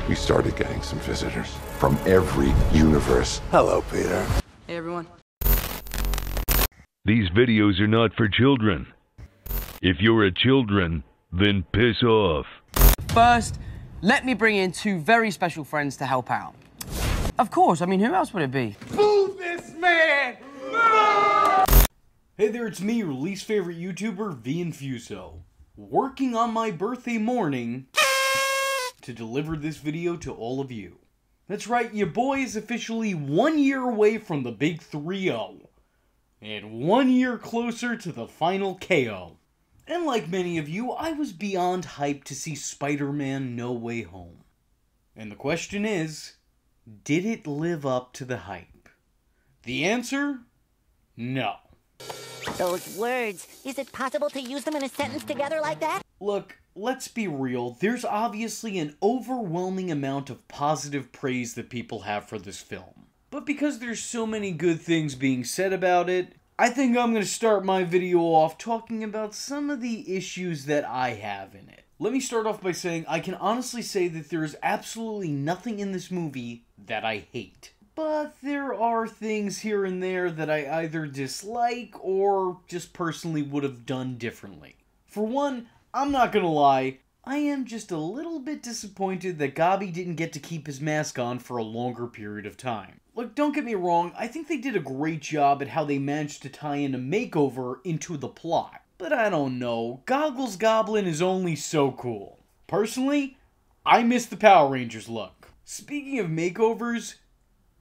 we started getting some visitors from every universe. Hello, Peter. Hey, everyone. These videos are not for children. If you're a children, then piss off. First, let me bring in two very special friends to help out. Of course, I mean, who else would it be? Boo this man! Hey there, it's me, your least favorite YouTuber, Infuso, working on my birthday morning to deliver this video to all of you. That's right, your boy is officially 1 year away from the big 3-0, and 1 year closer to the final KO. And like many of you, I was beyond hyped to see Spider-Man No Way Home. And the question is, did it live up to the hype? The answer? No. Those words, is it possible to use them in a sentence together like that? Look, let's be real, there's obviously an overwhelming amount of positive praise that people have for this film. But because there's so many good things being said about it, I think I'm going to start my video off talking about some of the issues that I have in it. Let me start off by saying I can honestly say that there is absolutely nothing in this movie that I hate. But there are things here and there that I either dislike or just personally would have done differently. For one, I'm not gonna lie, I am just a little bit disappointed that Gobby didn't get to keep his mask on for a longer period of time. Look, don't get me wrong, I think they did a great job at how they managed to tie in a makeover into the plot. But I don't know, Goggles Goblin is only so cool. Personally, I miss the Power Rangers look. Speaking of makeovers,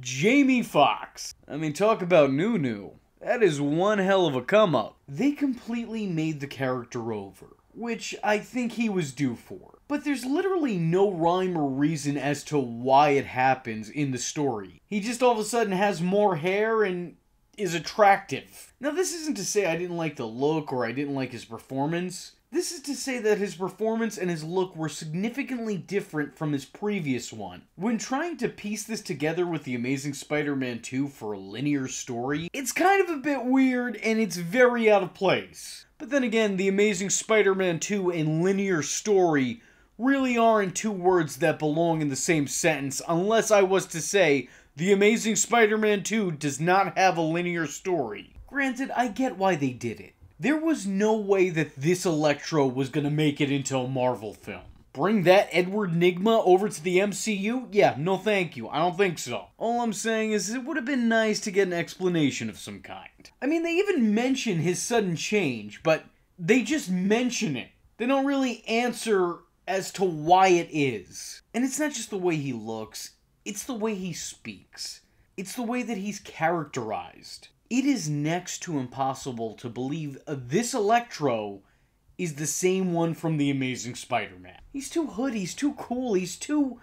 Jamie Foxx. I mean, talk about new. That is one hell of a come-up. They completely made the character over, which I think he was due for. But there's literally no rhyme or reason as to why it happens in the story. He just all of a sudden has more hair and is attractive. Now, this isn't to say I didn't like the look or I didn't like his performance. This is to say that his performance and his look were significantly different from his previous one. When trying to piece this together with The Amazing Spider-Man 2 for a linear story, it's kind of a bit weird and it's very out of place. But then again, The Amazing Spider-Man 2 and linear story really aren't two words that belong in the same sentence, unless I was to say, The Amazing Spider-Man 2 does not have a linear story. Granted, I get why they did it. There was no way that this Electro was gonna make it into a Marvel film. Bring that Edward Nygma over to the MCU? Yeah, no thank you, I don't think so. All I'm saying is it would have been nice to get an explanation of some kind. I mean, they even mention his sudden change, but they just mention it. They don't really answer as to why it is. And it's not just the way he looks, it's the way he speaks. It's the way that he's characterized. It is next to impossible to believe this Electro is the same one from The Amazing Spider-Man. He's too hood, he's too cool, he's too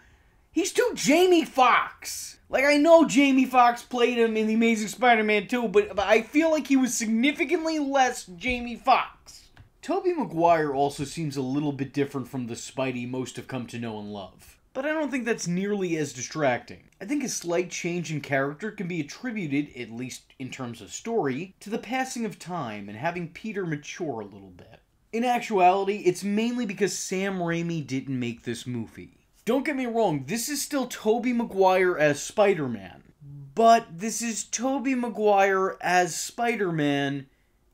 Jamie Foxx! Like, I know Jamie Foxx played him in The Amazing Spider-Man 2, but I feel like he was significantly less Jamie Foxx. Tobey Maguire also seems a little bit different from the Spidey most have come to know and love. But I don't think that's nearly as distracting. I think a slight change in character can be attributed, at least in terms of story, to the passing of time and having Peter mature a little bit. In actuality, it's mainly because Sam Raimi didn't make this movie. Don't get me wrong, this is still Tobey Maguire as Spider-Man. But this is Tobey Maguire as Spider-Man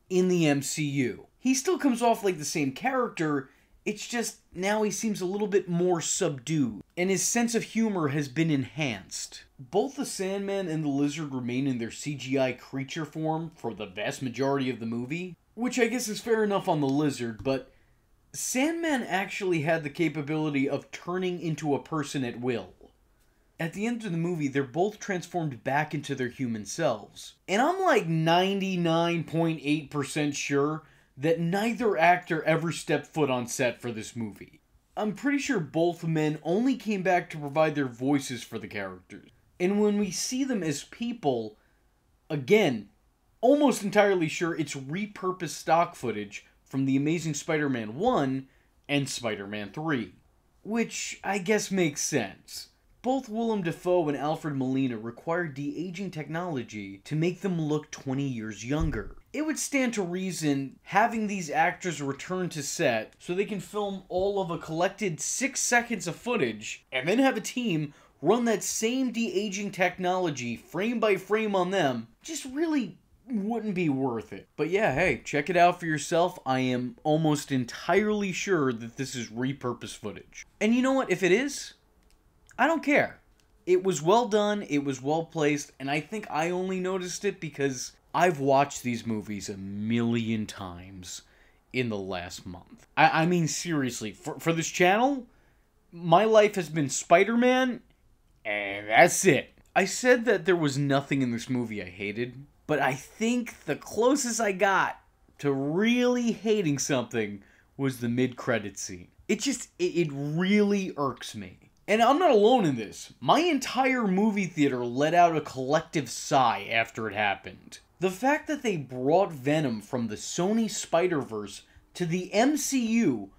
in the MCU. He still comes off like the same character, it's just now he seems a little bit more subdued, and his sense of humor has been enhanced. Both the Sandman and the Lizard remain in their CGI creature form for the vast majority of the movie, which I guess is fair enough on the Lizard, but Sandman actually had the capability of turning into a person at will. At the end of the movie, they're both transformed back into their human selves. And I'm like 99.8% sure that neither actor ever stepped foot on set for this movie. I'm pretty sure both men only came back to provide their voices for the characters. And when we see them as people, again, almost entirely sure it's repurposed stock footage from The Amazing Spider-Man 1 and Spider-Man 3. Which I guess makes sense. Both Willem Dafoe and Alfred Molina required de-aging technology to make them look 20 years younger. it would stand to reason having these actors return to set so they can film all of a collected 6 seconds of footage, and then have a team run that same de-aging technology frame by frame on them, just really wouldn't be worth it. But yeah, hey, check it out for yourself. I am almost entirely sure that this is repurposed footage. And you know what? If it is, I don't care. It was well done, it was well placed, and I think I only noticed it because I've watched these movies a million times in the last month. I mean, seriously, for this channel, my life has been Spider-Man, and that's it. I said that there was nothing in this movie I hated, but I think the closest I got to really hating something was the mid-credit scene. It really irks me. And I'm not alone in this. My entire movie theater let out a collective sigh after it happened. The fact that they brought Venom from the Sony Spider-Verse to the MCU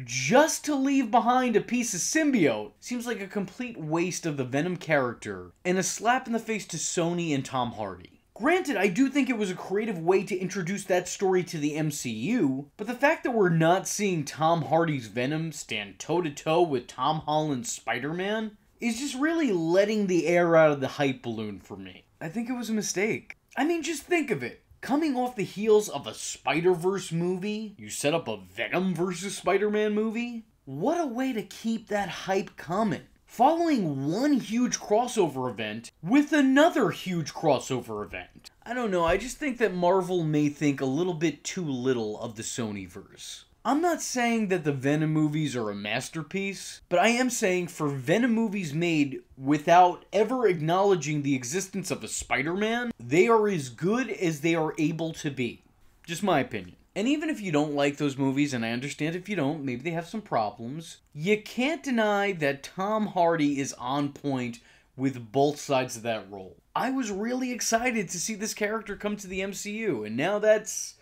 just to leave behind a piece of symbiote seems like a complete waste of the Venom character and a slap in the face to Sony and Tom Hardy. Granted, I do think it was a creative way to introduce that story to the MCU, but the fact that we're not seeing Tom Hardy's Venom stand toe-to-toe with Tom Holland's Spider-Man is just really letting the air out of the hype balloon for me. I think it was a mistake. I mean, just think of it. Coming off the heels of a Spider-Verse movie, you set up a Venom versus Spider-Man movie? What a way to keep that hype coming. Following one huge crossover event with another huge crossover event. I don't know, I just think that Marvel may think a little bit too little of the Sonyverse. I'm not saying that the Venom movies are a masterpiece, but I am saying for Venom movies made without ever acknowledging the existence of a Spider-Man, they are as good as they are able to be. Just my opinion. And even if you don't like those movies, and I understand if you don't, maybe they have some problems, you can't deny that Tom Hardy is on point with both sides of that role. I was really excited to see this character come to the MCU, and now that's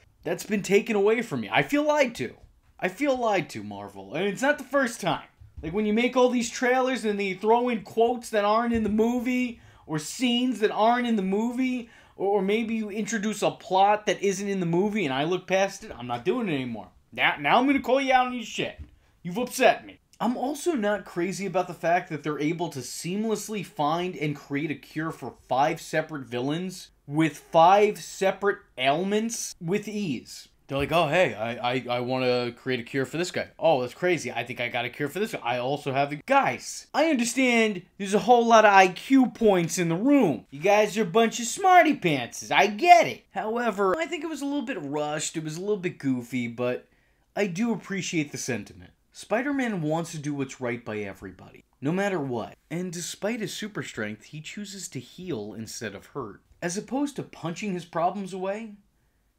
been taken away from me. I feel lied to. I feel lied to, Marvel. And it's not the first time. Like when you make all these trailers and they throw in quotes that aren't in the movie, or scenes that aren't in the movie, or maybe you introduce a plot that isn't in the movie and I look past it, I'm not doing it anymore. Now I'm going to call you out on your shit. You've upset me. I'm also not crazy about the fact that they're able to seamlessly find and create a cure for 5 separate villains with 5 separate ailments with ease. They're like, oh, hey, I want to create a cure for this guy. Oh, that's crazy. I think I got a cure for this guy. I also have the... Guys, I understand there's a whole lot of IQ points in the room. You guys are a bunch of smarty pantses. I get it. However, I think it was a little bit rushed. It was a little bit goofy, but I do appreciate the sentiment. Spider-Man wants to do what's right by everybody, no matter what. And despite his super strength, he chooses to heal instead of hurt. As opposed to punching his problems away,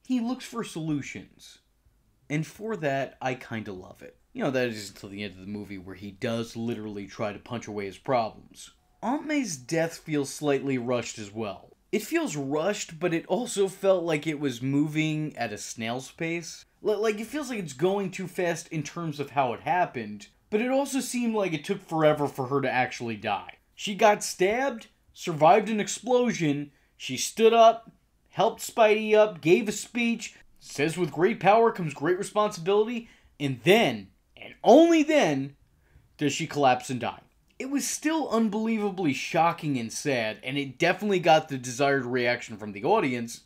he looks for solutions. And for that, I kinda love it. You know, that is until the end of the movie where he does literally try to punch away his problems. Aunt May's death feels slightly rushed as well. It feels rushed, but it also felt like it was moving at a snail's pace. Like, it feels like it's going too fast in terms of how it happened, but it also seemed like it took forever for her to actually die. She got stabbed, survived an explosion, she stood up, helped Spidey up, gave a speech, says with great power comes great responsibility, and then, and only then, does she collapse and die. It was still unbelievably shocking and sad, and it definitely got the desired reaction from the audience,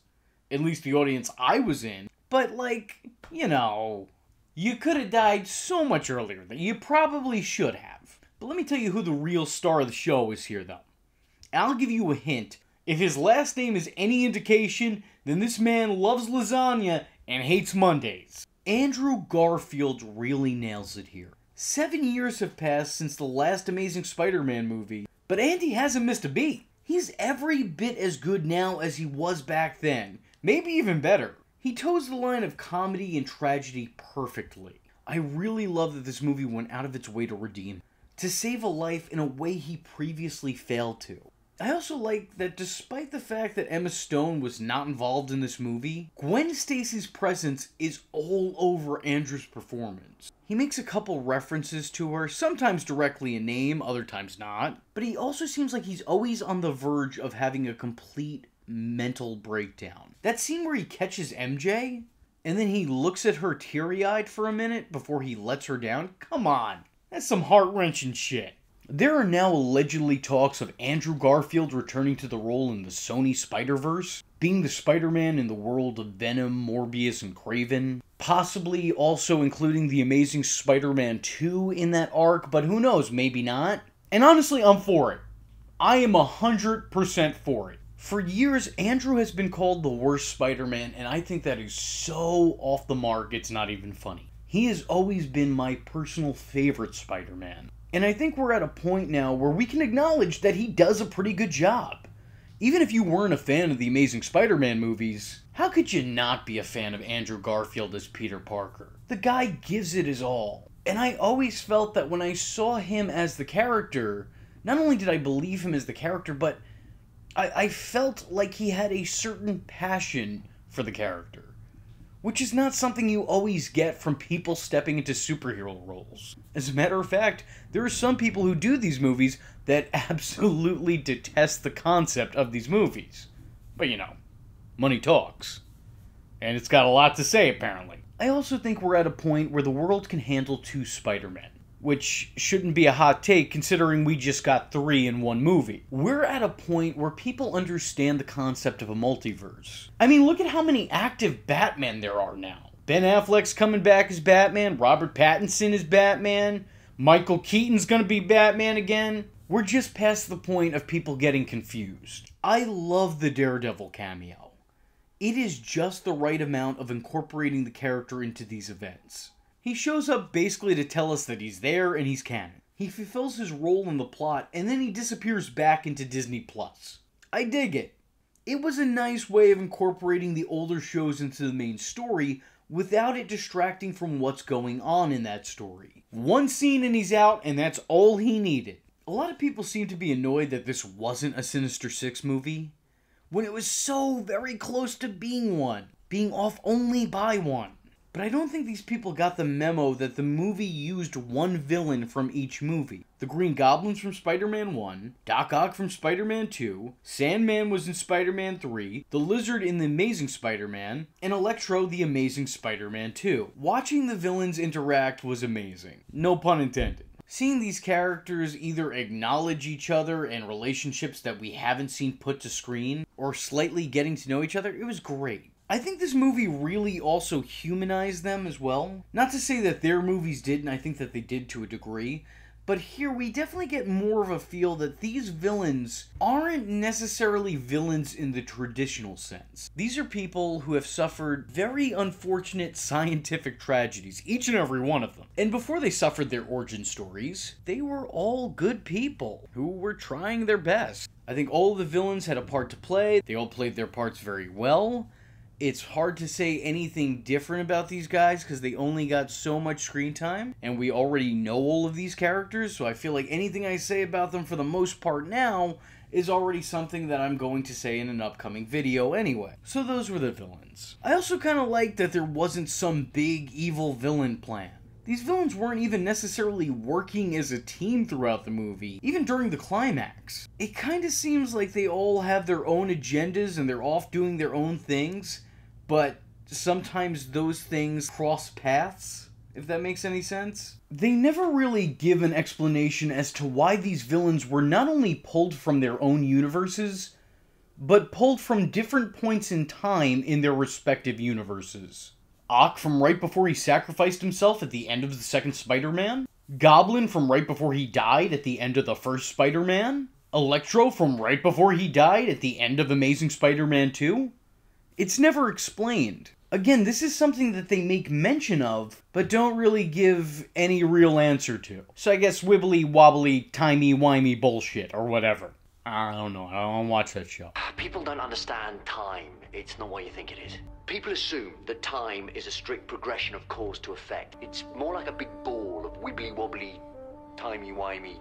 at least the audience I was in, but like, you know, you could have died so much earlier that you probably should have. But let me tell you who the real star of the show is here, though. I'll give you a hint. If his last name is any indication, then this man loves lasagna and hates Mondays. Andrew Garfield really nails it here. 7 years have passed since the last Amazing Spider-Man movie, but Andy hasn't missed a beat. He's every bit as good now as he was back then, maybe even better. He toes the line of comedy and tragedy perfectly. I really love that this movie went out of its way to redeem, to save a life in a way he previously failed to. I also like that despite the fact that Emma Stone was not involved in this movie, Gwen Stacy's presence is all over Andrew's performance. He makes a couple references to her, sometimes directly in name, other times not, but he also seems like he's always on the verge of having a complete mental breakdown. That scene where he catches MJ, and then he looks at her teary-eyed for a minute before he lets her down? Come on, that's some heart-wrenching shit. There are now allegedly talks of Andrew Garfield returning to the role in the Sony Spider-Verse, being the Spider-Man in the world of Venom, Morbius, and Kraven. Possibly also including the Amazing Spider-Man 2 in that arc, but who knows, maybe not. And honestly, I'm for it. I am 100% for it. For years, Andrew has been called the worst Spider-Man, and I think that is so off the mark, it's not even funny. He has always been my personal favorite Spider-Man. And I think we're at a point now where we can acknowledge that he does a pretty good job. Even if you weren't a fan of the Amazing Spider-Man movies, how could you not be a fan of Andrew Garfield as Peter Parker? The guy gives it his all. And I always felt that when I saw him as the character, not only did I believe him as the character, but I felt like he had a certain passion for the character. Which is not something you always get from people stepping into superhero roles. As a matter of fact, there are some people who do these movies that absolutely detest the concept of these movies. But you know, money talks. And it's got a lot to say, apparently. I also think we're at a point where the world can handle 2 Spider-Men. Which shouldn't be a hot take considering we just got 3 in one movie. We're at a point where people understand the concept of a multiverse. I mean, look at how many active Batman there are now. Ben Affleck's coming back as Batman, Robert Pattinson is Batman, Michael Keaton's gonna be Batman again. We're just past the point of people getting confused. I love the Daredevil cameo. It is just the right amount of incorporating the character into these events. He shows up basically to tell us that he's there and he's canon. He fulfills his role in the plot and then he disappears back into Disney+. I dig it. It was a nice way of incorporating the older shows into the main story without it distracting from what's going on in that story. One scene and he's out, and that's all he needed. A lot of people seem to be annoyed that this wasn't a Sinister Six movie, when it was so very close to being one, being off only by one. But I don't think these people got the memo that the movie used one villain from each movie. The Green Goblin's from Spider-Man 1, Doc Ock from Spider-Man 2, Sandman was in Spider-Man 3, the Lizard in The Amazing Spider-Man, and Electro the Amazing Spider-Man 2. Watching the villains interact was amazing. No pun intended. Seeing these characters either acknowledge each other and relationships that we haven't seen put to screen, or slightly getting to know each other, it was great. I think this movie really also humanized them as well. Not to say that their movies didn't, I think that they did to a degree. But here we definitely get more of a feel that these villains aren't necessarily villains in the traditional sense. These are people who have suffered very unfortunate scientific tragedies, each and every one of them. And before they suffered their origin stories, they were all good people who were trying their best. I think all of the villains had a part to play. They all played their parts very well. It's hard to say anything different about these guys because they only got so much screen time, and we already know all of these characters, so I feel like anything I say about them for the most part now is already something that I'm going to say in an upcoming video anyway. So those were the villains. I also kind of like that there wasn't some big evil villain plan. These villains weren't even necessarily working as a team throughout the movie, even during the climax. It kind of seems like they all have their own agendas and they're off doing their own things, but sometimes those things cross paths, if that makes any sense. They never really give an explanation as to why these villains were not only pulled from their own universes, but pulled from different points in time in their respective universes. Ock from right before he sacrificed himself at the end of the second Spider-Man? Goblin from right before he died at the end of the first Spider-Man? Electro from right before he died at the end of Amazing Spider-Man 2? It's never explained. Again, this is something that they make mention of, but don't really give any real answer to. So I guess wibbly wobbly, timey-wimey bullshit, or whatever. I don't know, I don't watch that show. People don't understand time. It's not what you think it is. People assume that time is a strict progression of cause to effect. It's more like a big ball of wibbly-wobbly, timey-wimey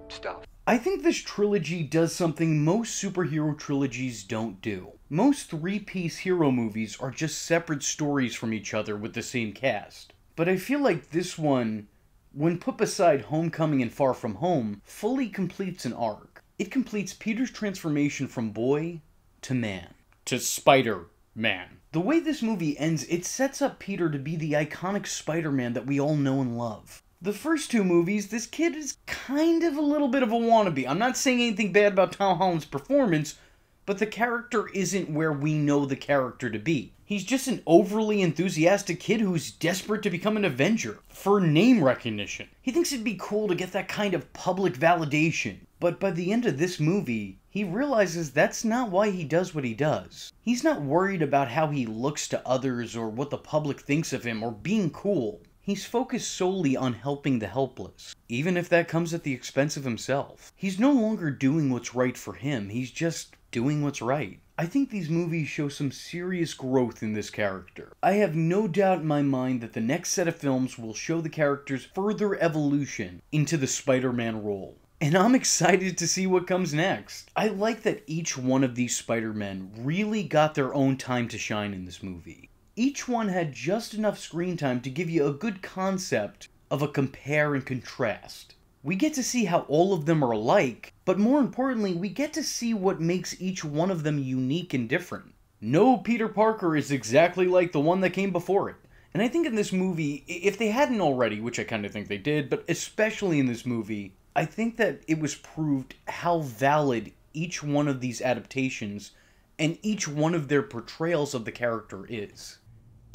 stuff. I think this trilogy does something most superhero trilogies don't do. Most three-piece hero movies are just separate stories from each other with the same cast. But I feel like this one, when put beside Homecoming and Far From Home, fully completes an arc. It completes Peter's transformation from boy to man. To Spider-Man. The way this movie ends, it sets up Peter to be the iconic Spider-Man that we all know and love. The first two movies, this kid is kind of a little bit of a wannabe. I'm not saying anything bad about Tom Holland's performance, but the character isn't where we know the character to be. He's just an overly enthusiastic kid who's desperate to become an Avenger, for name recognition. He thinks it'd be cool to get that kind of public validation. But by the end of this movie, he realizes that's not why he does what he does. He's not worried about how he looks to others or what the public thinks of him or being cool. He's focused solely on helping the helpless, even if that comes at the expense of himself. He's no longer doing what's right for him, he's just doing what's right. I think these movies show some serious growth in this character. I have no doubt in my mind that the next set of films will show the character's further evolution into the Spider-Man role. And I'm excited to see what comes next. I like that each one of these Spider-Men really got their own time to shine in this movie. Each one had just enough screen time to give you a good concept of a compare and contrast. We get to see how all of them are alike, but more importantly, we get to see what makes each one of them unique and different. No Peter Parker is exactly like the one that came before it. And I think in this movie, if they hadn't already, which I kind of think they did, but especially in this movie, I think that it was proved how valid each one of these adaptations and each one of their portrayals of the character is.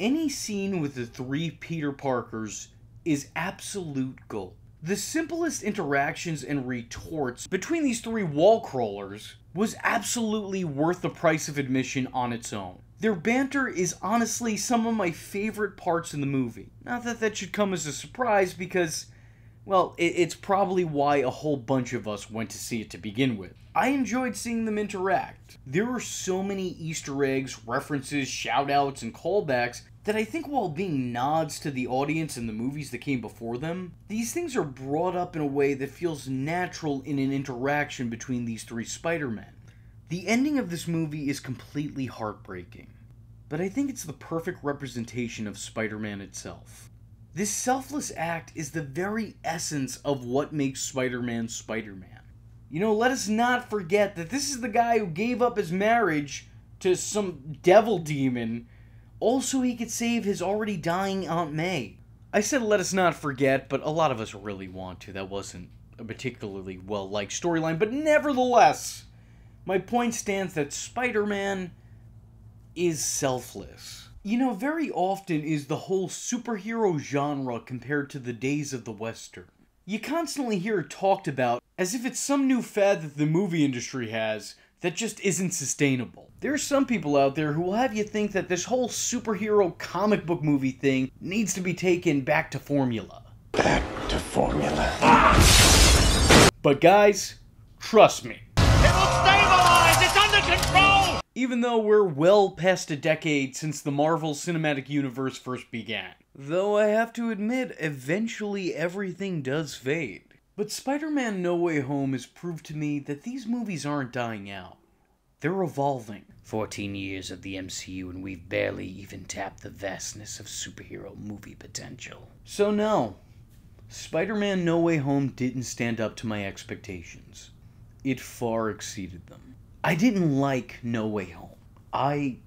Any scene with the three Peter Parkers is absolute gold. The simplest interactions and retorts between these three wall crawlers was absolutely worth the price of admission on its own. Their banter is honestly some of my favorite parts in the movie. Not that that should come as a surprise because, well, it's probably why a whole bunch of us went to see it to begin with. I enjoyed seeing them interact. There were so many Easter eggs, references, shoutouts, and callbacks that I think while being nods to the audience in the movies that came before them, these things are brought up in a way that feels natural in an interaction between these three Spider-Men. The ending of this movie is completely heartbreaking, but I think it's the perfect representation of Spider-Man itself. This selfless act is the very essence of what makes Spider-Man Spider-Man. You know, let us not forget that this is the guy who gave up his marriage to some devil demon also he could save his already dying Aunt May. I said let us not forget, but a lot of us really want to. That wasn't a particularly well-liked storyline, but nevertheless, my point stands that Spider-Man is selfless. You know, very often is the whole superhero genre compared to the days of the Western. You constantly hear it talked about as if it's some new fad that the movie industry has that just isn't sustainable. There are some people out there who will have you think that this whole superhero comic book movie thing needs to be taken back to formula. Back to formula. But guys, trust me. It'll stabilize! It's under control! Even though we're well past a decade since the Marvel Cinematic Universe first began. Though I have to admit, eventually everything does fade. But Spider-Man No Way Home has proved to me that these movies aren't dying out. They're evolving. 14 years of the MCU and we've barely even tapped the vastness of superhero movie potential. So no, Spider-Man No Way Home didn't stand up to my expectations. It far exceeded them. I didn't like No Way Home. I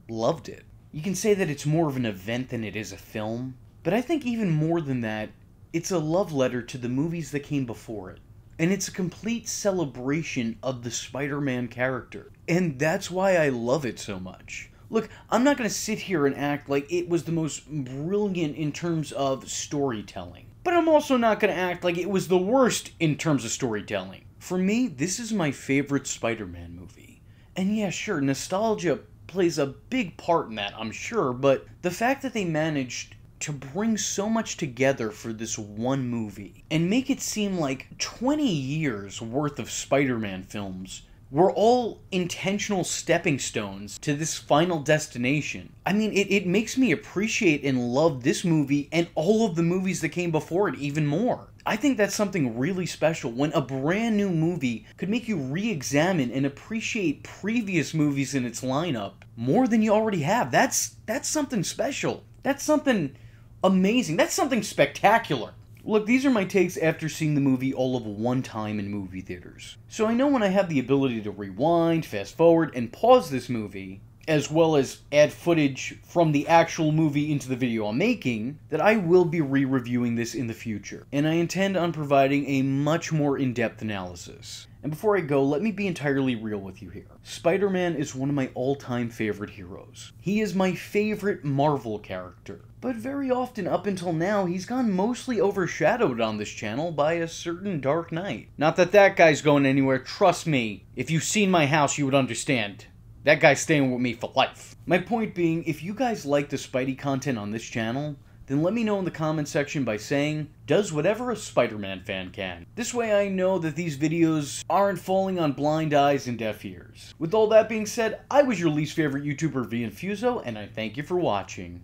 loved it. You can say that it's more of an event than it is a film, but I think even more than that, it's a love letter to the movies that came before it. And it's a complete celebration of the Spider-Man character. And that's why I love it so much. Look, I'm not going to sit here and act like it was the most brilliant in terms of storytelling. But I'm also not going to act like it was the worst in terms of storytelling. For me, this is my favorite Spider-Man movie. And yeah, sure, nostalgia plays a big part in that, I'm sure, but the fact that they managed to bring so much together for this one movie and make it seem like 20 years worth of Spider-Man films were all intentional stepping stones to this final destination. I mean, it makes me appreciate and love this movie and all of the movies that came before it even more. I think that's something really special when a brand new movie could make you re-examine and appreciate previous movies in its lineup more than you already have. That's something special. That's something amazing. That's something spectacular. Look, these are my takes after seeing the movie all of one time in movie theaters. So I know when I have the ability to rewind, fast forward, and pause this movie, as well as add footage from the actual movie into the video I'm making, that I will be re-reviewing this in the future. And I intend on providing a much more in-depth analysis. And before I go, let me be entirely real with you here. Spider-Man is one of my all-time favorite heroes. He is my favorite Marvel character. But very often up until now, he's gone mostly overshadowed on this channel by a certain Dark Knight. Not that that guy's going anywhere, trust me. If you've seen my house, you would understand. That guy's staying with me for life. My point being, if you guys like the Spidey content on this channel, then let me know in the comment section by saying, does whatever a Spider-Man fan can. This way I know that these videos aren't falling on blind eyes and deaf ears. With all that being said, I was your least favorite YouTuber, Infuso, and I thank you for watching.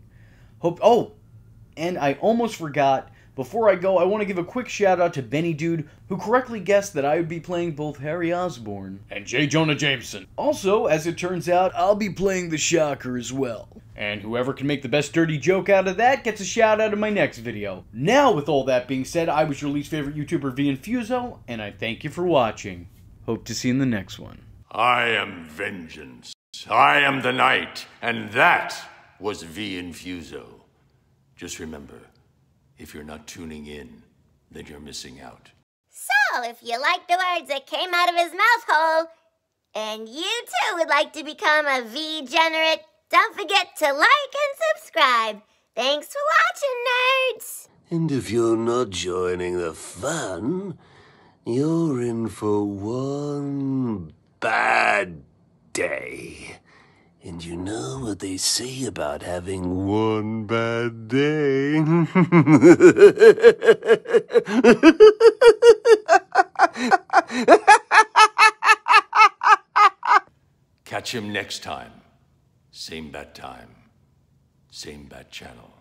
Oh, and I almost forgot, before I go, I want to give a quick shout out to Benny Dude, who correctly guessed that I would be playing both Harry Osborn and J. Jonah Jameson. Also, as it turns out, I'll be playing the Shocker as well. And whoever can make the best dirty joke out of that gets a shout out in my next video. Now, with all that being said, I was your least favorite YouTuber, Infuso, and I thank you for watching. Hope to see you in the next one. I am vengeance. I am the night, and that was Infuso. Just remember, if you're not tuning in, then you're missing out. So, if you like the words that came out of his mouth hole, and you too would like to become a V-generate, don't forget to like and subscribe. Thanks for watching, nerds! And if you're not joining the fun, you're in for one bad day. And you know what they say about having one bad day? Catch him next time. Same bad time. Same bad channel.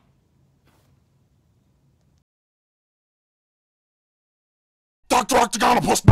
Dr. Octopus!